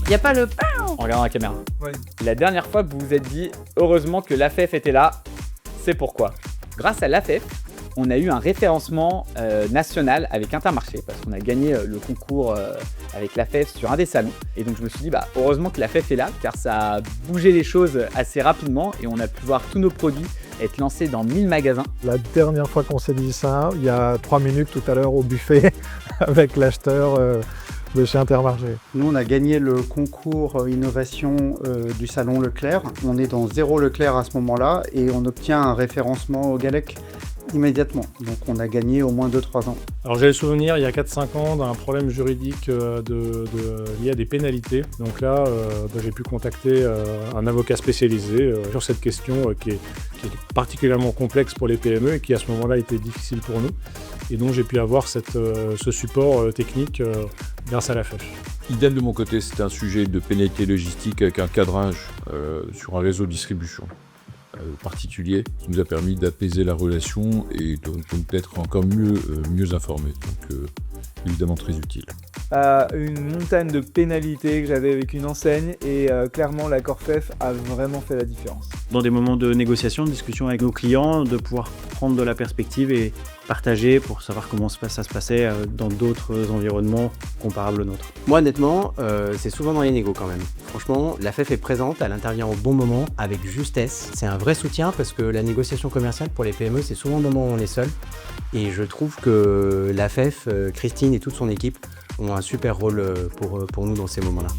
Y a pas le... En regardant la caméra. Ouais. La dernière fois que vous vous êtes dit « Heureusement que l'AFEF était là », c'est pourquoi. Grâce à l'AFEF, on a eu un référencement national avec Intermarché parce qu'on a gagné le concours avec l'AFEF sur un des salons. Et donc je me suis dit heureusement que l'AFEF est là car ça a bougé les choses assez rapidement et on a pu voir tous nos produits être lancés dans 1000 magasins. La dernière fois qu'on s'est dit ça, il y a 3 minutes tout à l'heure au buffet avec l'acheteur de chez Intermarché. Nous, on a gagné le concours innovation du salon Leclerc. On est dans 0 Leclerc à ce moment-là et on obtient un référencement au Galec immédiatement. Donc on a gagné au moins 2-3 ans. Alors j'ai le souvenir, il y a 4-5 ans, d'un problème juridique lié à des pénalités. Donc là, j'ai pu contacter un avocat spécialisé sur cette question qui est particulièrement complexe pour les PME et qui à ce moment-là était difficile pour nous. Et donc j'ai pu avoir ce support technique grâce à l'AFEF. Idem de mon côté, c'était un sujet de pénalité logistique avec un cadrage sur un réseau de distribution particulier qui nous a permis d'apaiser la relation et donc d'être encore mieux informés. Donc évidemment très utile. Une montagne de pénalités que j'avais avec une enseigne et clairement l'accord FEF a vraiment fait la différence. Dans des moments de négociation, de discussion avec nos clients, de pouvoir prendre de la perspective et partager pour savoir comment ça se passait dans d'autres environnements comparables aux nôtres. Moi honnêtement, c'est souvent dans les négos quand même. Franchement, la FEF est présente, elle intervient au bon moment, avec justesse. C'est un vrai soutien parce que la négociation commerciale pour les PME, c'est souvent le moment où on est seul. Et je trouve que la FEF, Christine et toute son équipe ont un super rôle pour nous dans ces moments-là.